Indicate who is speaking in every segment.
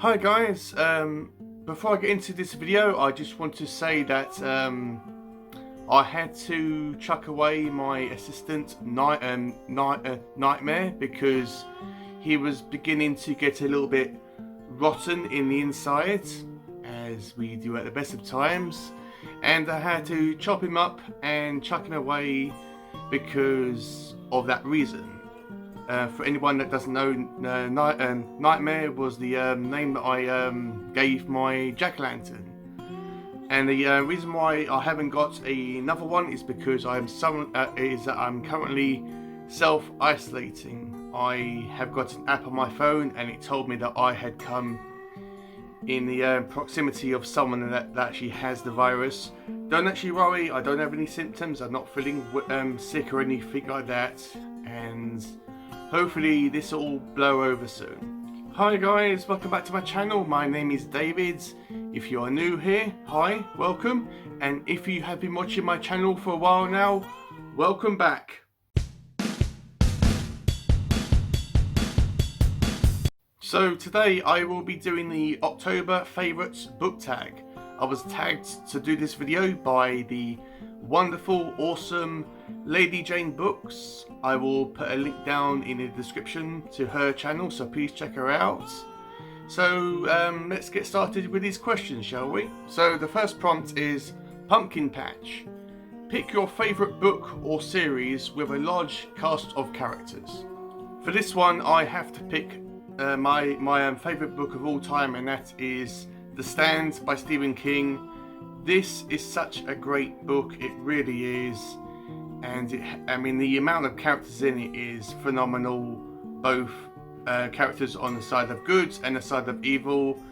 Speaker 1: Hi guys, before I get into this video I just want to say that I had to chuck away my assistant Nightmare because he was beginning to get a little bit rotten in the inside, as we do at the best of times, and I had to chop him up and chuck him away because of that reason. For anyone that doesn't know, Nightmare was the name that I gave my jackolantern, and the reason why I haven't got another one is because I'm currently self-isolating. I have got an app on my phone, and it told me that I had come in the proximity of someone that actually has the virus. Don't actually worry, I don't have any symptoms. I'm not feeling sick or anything like that, and hopefully this will all blow over soon. Hi guys, welcome back to my channel. My name is David. If you are new here, hi, welcome. And if you have been watching my channel for a while now, welcome back. So today I will be doing the October Favourites Booktag. I was tagged to do this video by the wonderful, awesome Lady Jane Books. I will put a link down in the description to her channel, so please check her out. So let's get started with these questions, shall we? So the first prompt is Pumpkin Patch. Pick your favourite book or series with a large cast of characters. For this one I have to pick my favourite book of all time, and that is The Stand by Stephen King. This is such a great book, it really is, and the amount of characters in it is phenomenal, both characters on the side of good and the side of evil,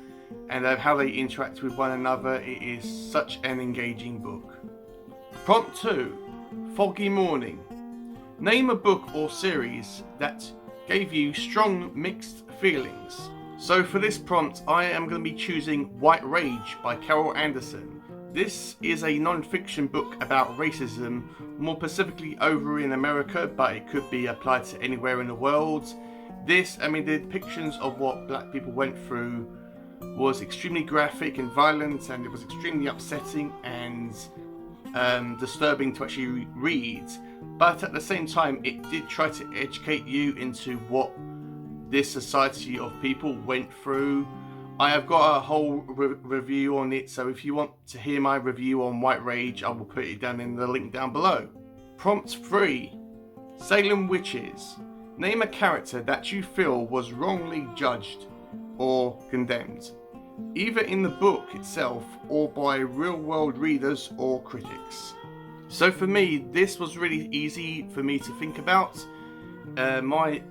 Speaker 1: and how they interact with one another. It is such an engaging book. Prompt 2, Foggy Morning. Name a book or series that gave you strong mixed feelings. So for this prompt I am going to be choosing White Rage by Carol Anderson. This is a non-fiction book about racism, more specifically over in America, but it could be applied to anywhere in the world. The depictions of what black people went through was extremely graphic and violent, and it was extremely upsetting and disturbing to actually read. But at the same time, it did try to educate you into what this society of people went through. I have got a whole review on it, so if you want to hear my review on White Rage, I will put it down in the link down below. Prompt 3, Salem Witches. Name a character that you feel was wrongly judged or condemned, either in the book itself or by real-world readers or critics. So for me, this was really easy for me to think about. My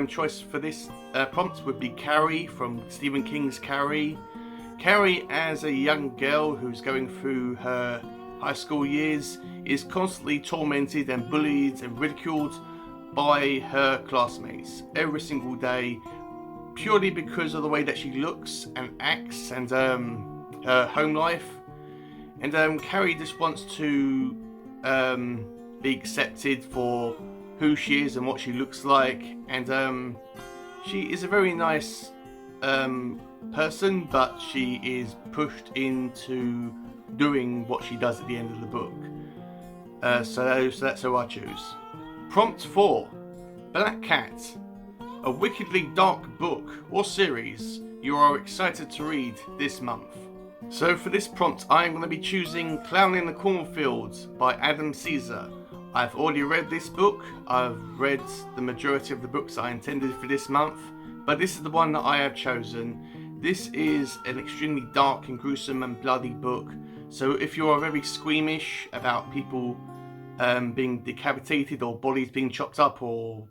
Speaker 1: choice for this prompt would be Carrie from Stephen King's Carrie. Carrie, as a young girl who's going through her high school years, is constantly tormented and bullied and ridiculed by her classmates every single day, purely because of the way that she looks and acts and her home life. And Carrie just wants to be accepted for who she is and what she looks like, and she is a very nice person, but she is pushed into doing what she does at the end of the book. So that's who I choose. Prompt 4, Black Cat. A wickedly dark book or series you are excited to read this month. So for this prompt I'm going to be choosing Clown in the Cornfield by Adam Caesar. I've already read this book. I've read the majority of the books I intended for this month, but this is the one that I have chosen. This is an extremely dark and gruesome and bloody book, so if you are very squeamish about people being decapitated or bodies being chopped up or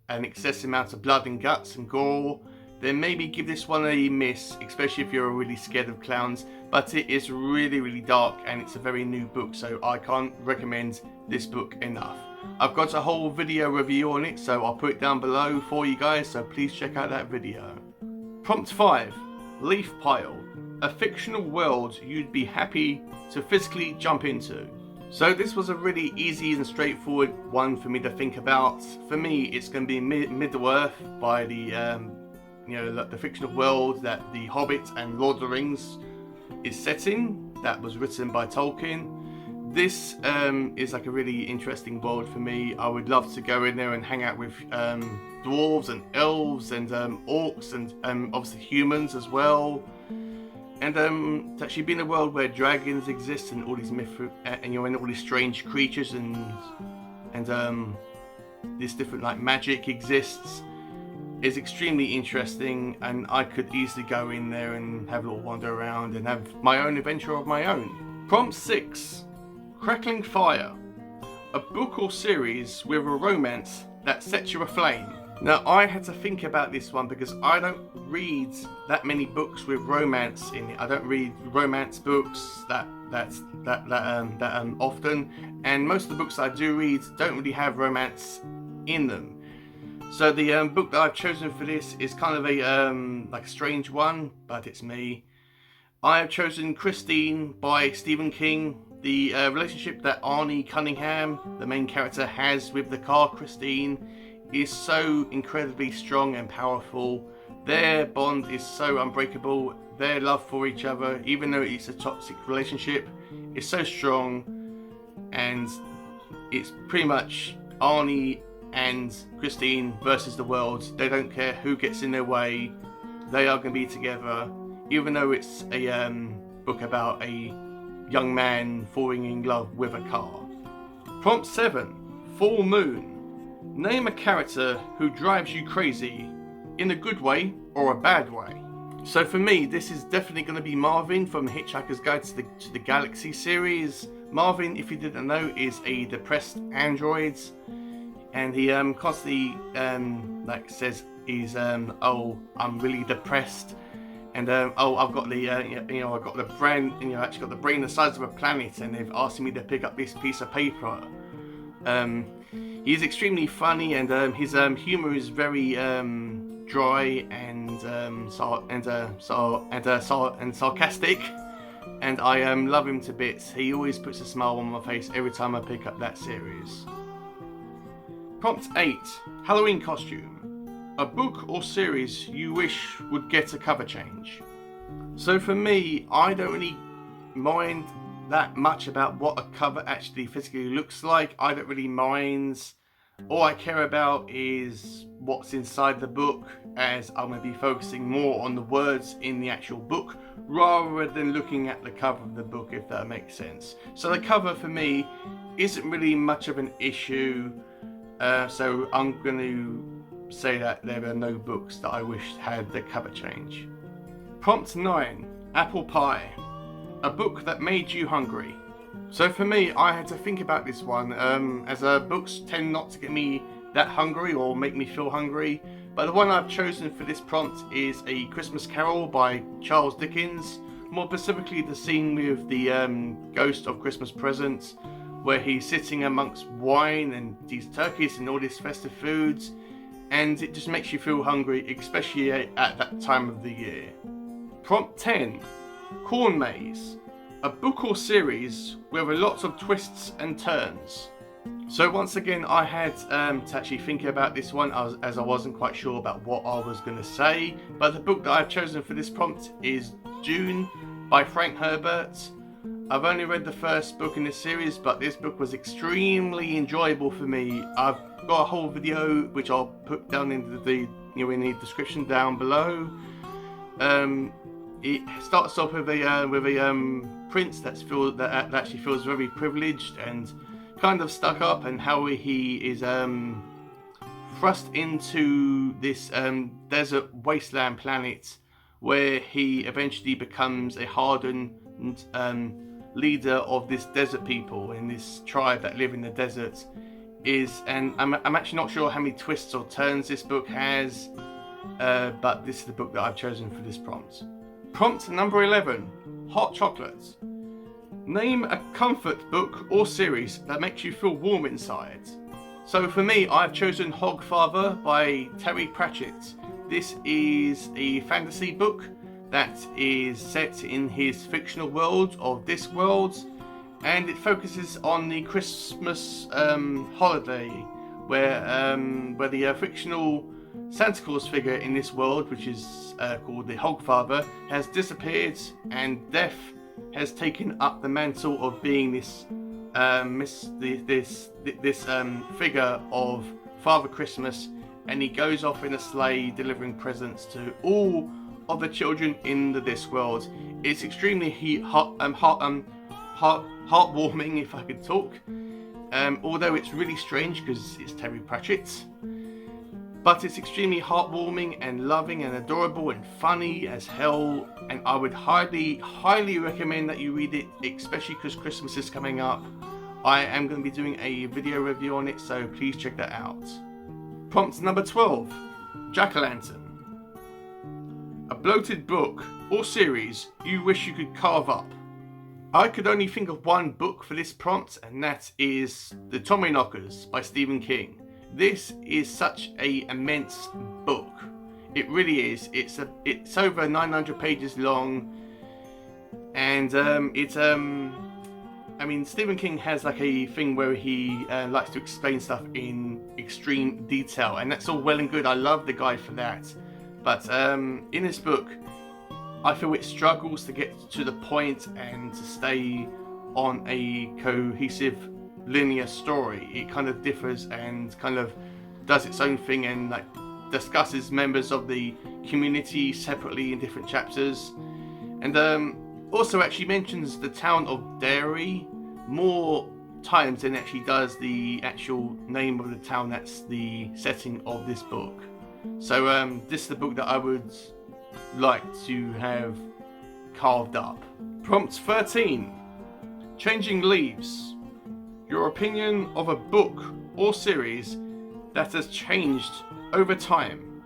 Speaker 1: an excessive amount of blood and guts and gore, then maybe give this one a miss, especially if you're really scared of clowns. But it is really dark, and it's a very new book, so I can't recommend this book enough. I've got a whole video review on it, so I'll put it down below for you guys, so please check out that video. Prompt 5, Leaf Pile. A fictional world you'd be happy to physically jump into. So this was a really easy and straightforward one for me to think about. For me, it's going to be Middle Earth by the the fictional world that The Hobbit and Lord of the Rings is set in, that was written by Tolkien. This is like a really interesting world for me. I would love to go in there and hang out with dwarves and elves and orcs and obviously humans as well. And to actually be in a world where dragons exist and all these and you're in all these strange creatures and this different like magic exists is extremely interesting, and I could easily go in there and have a little wander around and have my own adventure of my own. Prompt 6. Crackling Fire. A book or series with a romance that sets you aflame. Now I had to think about this one because I don't read that many books with romance in it. I don't read romance books that often, and most of the books I do read don't really have romance in them. So the book that I've chosen for this is kind of a like a strange one, but it's me. I have chosen Christine by Stephen King. The relationship that Arnie Cunningham, the main character, has with the car Christine is so incredibly strong and powerful. Their bond is so unbreakable. Their love for each other, even though it's a toxic relationship, is so strong, and it's pretty much Arnie and Christine versus the world. They don't care who gets in their way. They are going to be together, even though it's a book about a young man falling in love with a car. Prompt 7. Full Moon. Name a character who drives you crazy, in a good way or a bad way. So for me, this is definitely going to be Marvin from The Hitchhiker's Guide to the Galaxy series. Marvin, if you didn't know, is a depressed android, and he constantly like says he's oh, I'm really depressed, and oh, I've got the I've got the brain, actually got the brain the size of a planet, and they've asked me to pick up this piece of paper. He's extremely funny, and his humor is very dry and sarcastic, and I love him to bits. He always puts a smile on my face every time I pick up that series. Prompt 8. Halloween costume. A book or series you wish would get a cover change. So for me, I don't really mind that much about what a cover actually physically looks like. I don't really mind. All I care about is what's inside the book, as I'm going to be focusing more on the words in the actual book rather than looking at the cover of the book, if that makes sense. So the cover for me isn't really much of an issue, so I'm going to say that there are no books that I wish had the cover change. Prompt 9. Apple Pie. A book that made you hungry. So for me, I had to think about this one, as books tend not to get me that hungry or make me feel hungry, but the one I've chosen for this prompt is A Christmas Carol by Charles Dickens, more specifically the scene with the ghost of Christmas Present, where he's sitting amongst wine and these turkeys and all these festive foods, and it just makes you feel hungry, especially at that time of the year. Prompt 10. Corn Maze. A book or series with a lot of twists and turns. So once again, I had to actually think about this one, as I wasn't quite sure about what I was going to say. But the book that I've chosen for this prompt is Dune by Frank Herbert. I've only read the first book in this series, but this book was extremely enjoyable for me. I've got a whole video which I'll put down into the in the description down below. It starts off with a prince that actually feels very privileged and kind of stuck up, and how he is thrust into this desert wasteland planet, where he eventually becomes a hardened leader of this desert people in this tribe that live in the desert. And I'm actually not sure how many twists or turns this book has, but this is the book that I've chosen for this prompt. Prompt number 11. Hot chocolate. Name a comfort book or series that makes you feel warm inside. So for me, I've chosen Hogfather by Terry Pratchett. This is a fantasy book that is set in his fictional world of Discworld, and it focuses on the Christmas holiday, where the fictional Santa Claus figure in this world, which is called the Hogfather, has disappeared, and Death has taken up the mantle of being this figure of Father Christmas, and he goes off in a sleigh delivering presents to all of the children in the Discworld. It's extremely heartwarming, if I could talk. Although it's really strange because it's Terry Pratchett. But it's extremely heartwarming and loving and adorable and funny as hell. And I would highly recommend that you read it, especially because Christmas is coming up. I am going to be doing a video review on it, so please check that out. Prompt number 12. Jackolantern. A bloated book or series you wish you could carve up. I could only think of one book for this prompt, and that is The Tommyknockers by Stephen King. This is such an immense book. It really is. It's over 900 pages long, and I mean, Stephen King has like a thing where he likes to explain stuff in extreme detail, and that's all well and good. I love the guy for that. But in this book, I feel it struggles to get to the point and to stay on a cohesive linear story. It kind of differs and kind of does its own thing, and like discusses members of the community separately in different chapters, and also actually mentions the town of Derry more times than actually does the actual name of the town that's the setting of this book. So this is the book that I would like to have carved up. Prompt 13. Changing Leaves. Your opinion of a book or series that has changed over time.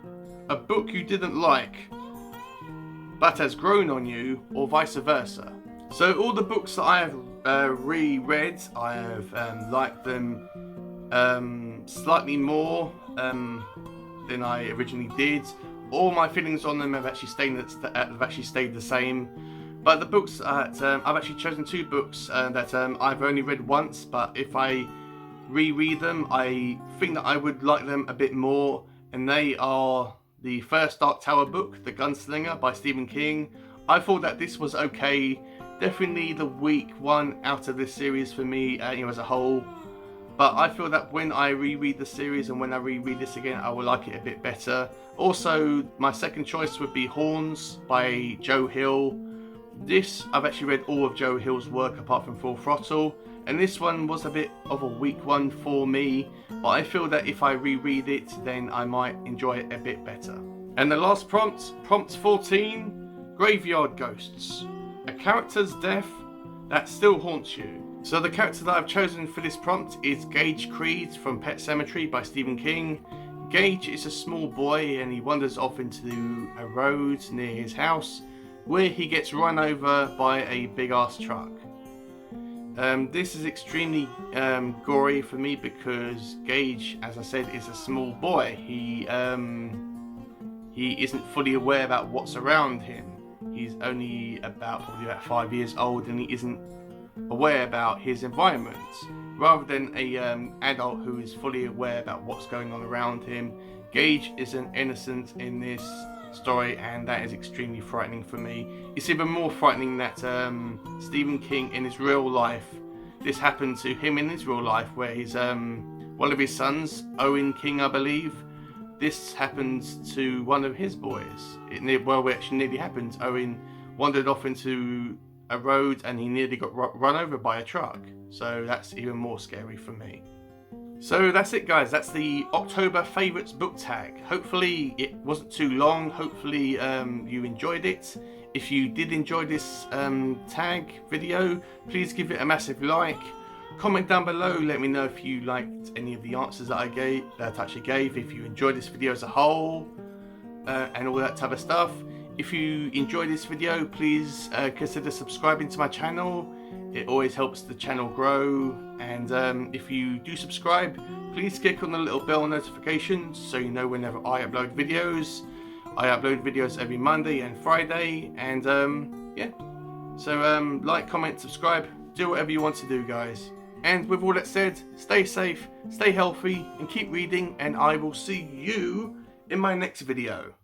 Speaker 1: A book you didn't like but has grown on you, or vice versa. So all the books that I have reread, I have liked them slightly more than I originally did. All my feelings on them have actually stayed the same. But the books that I've actually chosen two books that I've only read once, but if I reread them, I think that I would like them a bit more, and they are the first Dark Tower book, The Gunslinger by Stephen King. I thought that this was okay, definitely the weak one out of this series for me, as a whole. But I feel that when I reread the series and when I reread this again, I will like it a bit better. Also, my second choice would be Horns by Joe Hill. This, I've actually read all of Joe Hill's work apart from Full Throttle, and this one was a bit of a weak one for me, but I feel that if I reread it, then I might enjoy it a bit better. And the last prompt, prompt 14, Graveyard Ghosts. A character's death that still haunts you. So the character that I've chosen for this prompt is Gage Creed from Pet Sematary by Stephen King. Gage is a small boy and he wanders off into a road near his house where he gets run over by a big ass truck. This is extremely gory for me because Gage, as I said, is a small boy. He isn't fully aware about what's around him. He's only probably about 5 years old, and he isn't aware about his environment. Rather than a adult who is fully aware about what's going on around him, Gage is an innocent in this story, and that is extremely frightening for me. It's even more frightening that Stephen King in his real life, this happened to him in his real life, where his one of his sons, Owen King I believe, this happened to one of his boys. It actually nearly happened. Owen wandered off into a road and he nearly got run over by a truck. So that's even more scary for me. So that's it, guys. That's the October Favourites Booktag. Hopefully it wasn't too long. Hopefully you enjoyed it. If you did enjoy this tag video, please give it a massive like. Comment down below, let me know if you liked any of the answers that I actually gave, if you enjoyed this video as a whole, and all that type of stuff. If you enjoyed this video, please consider subscribing to my channel. It always helps the channel grow, and if you do subscribe, please click on the little bell notifications so you know whenever I upload videos. I upload videos every Monday and Friday, and yeah. So like, comment, subscribe, do whatever you want to do, guys. And with all that said, stay safe, stay healthy, and keep reading, and I will see you in my next video.